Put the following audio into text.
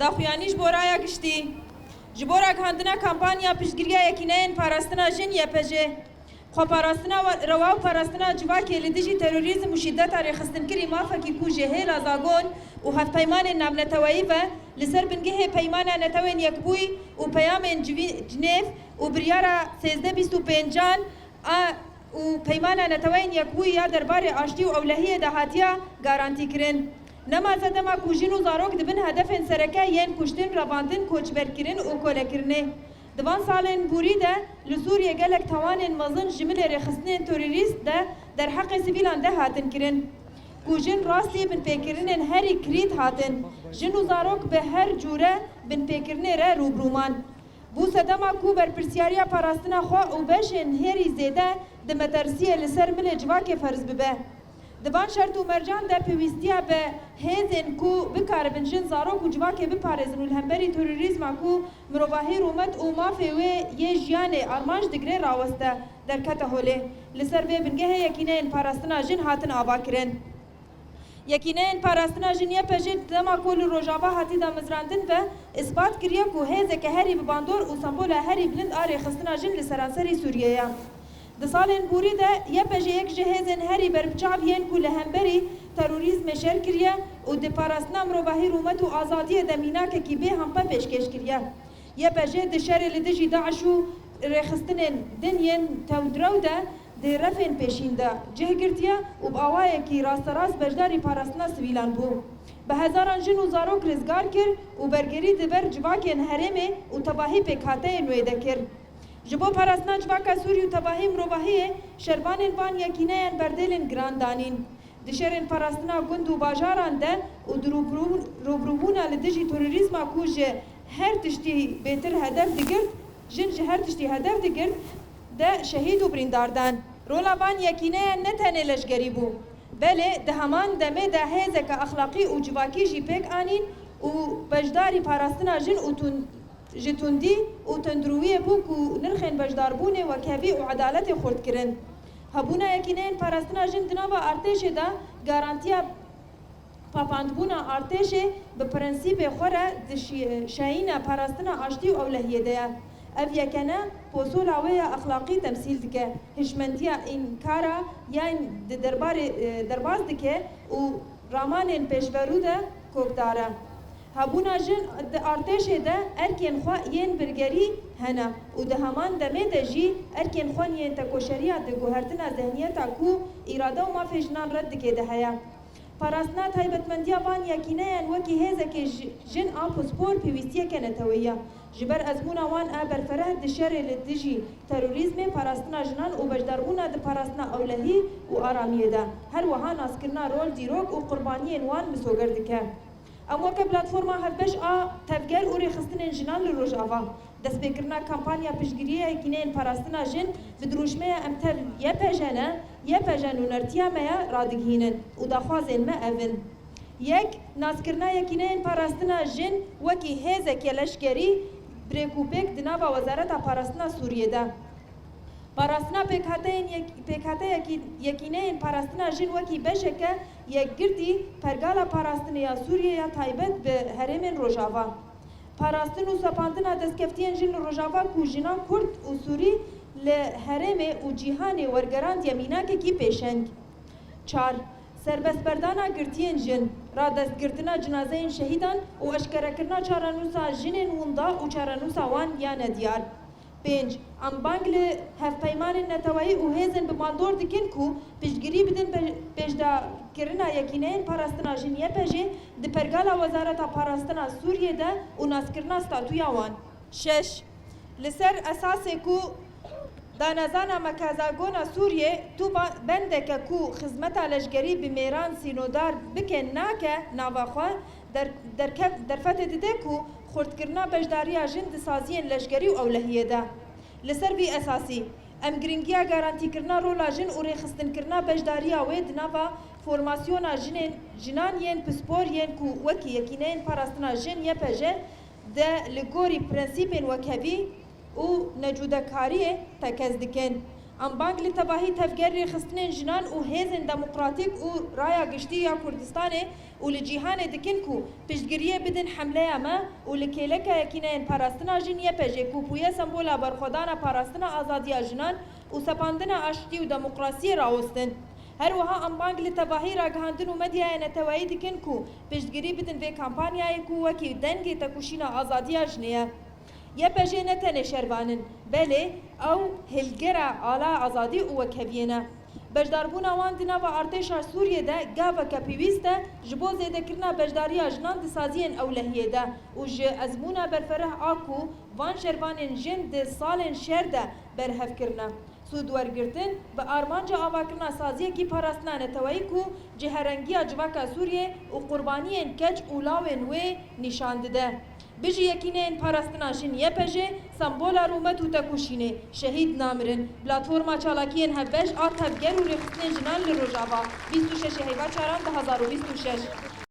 داخویانیش بورaya گشتی جبورا کاندنا کمپانیا پشتگیریه یکینین پاراستنا جن یپجه خو پاراستنا روا پاراستنا جواکی لدیجی تروریسم و شدت رخصتن کری مافکی کوجه هیلا زاگون و هف پیمان نام نتوایی و لسر بنگه پیمان نتوین یکبوی و پیام جنیف و بریارا 1325 و پیمان نتوین یکبوی یا درباره آشتی و اولهیه دهاتیا گارانتی کرن نما زدما کوژین و زاروک دبن هدفن سرکه ین کشتن رواندن کوچبرکرین و کولکرنه دوان سالن بوری ده لسوریه گلک توانن مزن جمل رخصتن توریست ده در حق سیویلان ده هاتن کرن کوژین راستی بن پیکرنن هری کرید هاتن جن و زاروک به هر جوره بن پیکرنه ره روبرومان بو سدما کو بر پرسیاریا پاراستنا خو او بشن هری زیده ده مترسیه لسر مل جواک فرض ببه دوان شرط و مرجان در پیوستیا به هزن کو بکار بنجن زاروک و جواکه بپارزن و الهمبری توریسم کو مروباهی رومت و مافه و یه جیانه آرمانج دگره راوسته در کته هوله لسر به بنگه یکینه این پاراستنا جن هاتن آبا کرن یکینه این پاراستنا جن یه پجید دما کل روژاوا هاتی دا مزراندن و اثبات کریه کو هزه که هری بباندور و سمبول هری بلند آره خستنا جن لسرانسری سوریه ده سالن بوری ده یه پجه یک جهازن هری بربچاو ین کل همبری تروریسم شر کریه و ده پاراستنا مروباهی رومت و آزادی دمینا که کی به هم پا پیشکش کریه یه پجه ده شر لدجی داعشو رخستن دنین تودرو ده رفن پیشین ده جه گرتیه و باوایه کی راست راست بجداری پاراستنا سویلان بو به هزاران جن و زاروک رزگار کر و برگری ده بر جواکین هرمه و تباهی پیکاته نویده کر جبو پاراستنا جواکا سوری و تباهی مروباهی شربانین وان یکینه بردلین گراندانین دشرین پاراستنا گند و باجاران ده و روبروبونا لدجی توریسم کوجه هر تشتی بهتر هدف دگرد جن هر تشتی هدف دگرد ده شهید و برینداردان رولا وان یکینه نتنه لشگری بو بله ده همان دمه ده هزک اخلاقی و جواکی جی پیک آنین و بجداری پاراستنا جن و جتوندی و تندرویه بو کو نرخین بجدار بونه و کبی و عدالت خورد کرن هبونا یکینه پاراستنا جن دنوا ارتش دا گارانتیا پاپاندبونا ارتش به پرنسیب خوره شاین پاراستنا آشتی و اولهیه ده اف یکنه پوسول اوه اخلاقی تمثیل دکه هشمندیا این کارا یعنی درباز دکه و رامان پیشورو ده کوکداره هبونا جن ارتش ده ارکن خوا ین برگری هنه و ده همان دمه ده جی ارکن خوان ین تکوشریات ده گوهرتنا ذهنیتا کو اراده و ما فجنان رد که ده هیا پاراستنا تایبتمندیا وان یکینه ین وکی هزه که جن آپوسپور پیوستیه که نتویه جبر ازمونا وان آبر فرح ده شر لدجی تروریسم پاراستنا جنان و بجداربونا ده پاراستنا اولهی و آرامیه ده هر وها ناسکرنا رول دیروک و قربانی وان بسوگر دکه اما که پلتفرما هفبش تفگر و رخصتن جنان لروج آوا دست بکرنا کمپانیا پشگیریه یکینه پاراستنا جن بدروشمه امتر یه پجن و نرتیا میا رادگهینن و دخوازن ما اون یک ناسکرنا یکینه پاراستنا جن وکی هزه که لشکری بریکوپیک دنابا وزارت پاراستنا سوریه ده پاراستنا پیکاته یکینه پاراستنا جن وکی بشه که یک گردی پرگالا پاراستنا یا سوریه یا تایبت به هرمین روژاوا پاراستن و سپاندنا دستکفتین جن روژاوا کو جنان کرد و سوری لهرم و جیهان ورگراند یمینا که کی پیشنگ 4 سربست بردانا گرتین جن را دست گرتنا جنازه شهیدان و اشکره کرنا چارانوسا جنین وندا و چارانوسا وان یا ندیار 5 ام بانگل هف پیمان نتوایی و هزن بماندور دکن کو پیشگیری بدن پیشدا کرنا یکینه پاراستنا جن یه پیجه ده پرگالا وزارت پاراستنا سوریه ده و ناسکرنا ستاتویا وان 6 لسر اساس کو دانزانا مکازاگونا سوریه تو بندک کو خدمت لشگری بمیران سینودار بکن ناکه نواخوا در فتح دیده کو خورد کرنا بجداری جند سازین لشگری و اولهیه ده لسر بی اساسی ام گرینگیا گارانتی کرنا رولا جن و ریخستن کرنا بجداری وید نوا فورماسیونا جنان ین پسپور ین کو وکی یکینین پاراستنا جن یه پجه ده لگوری پرنسیپین وکبی و نجودکاری تکز دکن ام بانک لتباهی تفگر خستن جنان و هیزن دموکراتیک و رایا گشتی یا کردستان و لجیهان دکن کو پشتگیریه بدن حمله اما و لکیلکه یکینه پاراستنا جنیه پجه کوپویه سمبولا برخودان پاراستنا آزادی جنان و سپاندن آشتی و دموکراسی راوستن. هر وها ام بانک لتباهی را گهاندن و مدیای نتوایی دکن کو پشتگیری بدن وی کامپانیای کو وکی دنگی تکوشین آزادی جنیه. یه پجه نتنه شروانن بله او هلگره آلا آزادی او کبینا بجداربون آوان دینا و ارتش سوریه ده گاوا کپیویسته جبو زیده کرنا بجداری اجنان دسازین اولهیه ده و ج ازمونا برفره آکو وان شروانن جن ده سالن شر ده برهف کرنا سود ورگرتن به آرمانجا آواکرنا سازیه کی پاراستنا نتوایی کو جهرنگی اجواکا سوریه و قربانیین کج اولاوین و نشانده ده بجی یکینه پاراستنا جن یه پجه سمبولا رومت و تکوشینه شهید نامرن پلاتفورما چالاکیین هفش آت هفگر و رخصتن جنان لروجاوا 26 هیوا 4 2026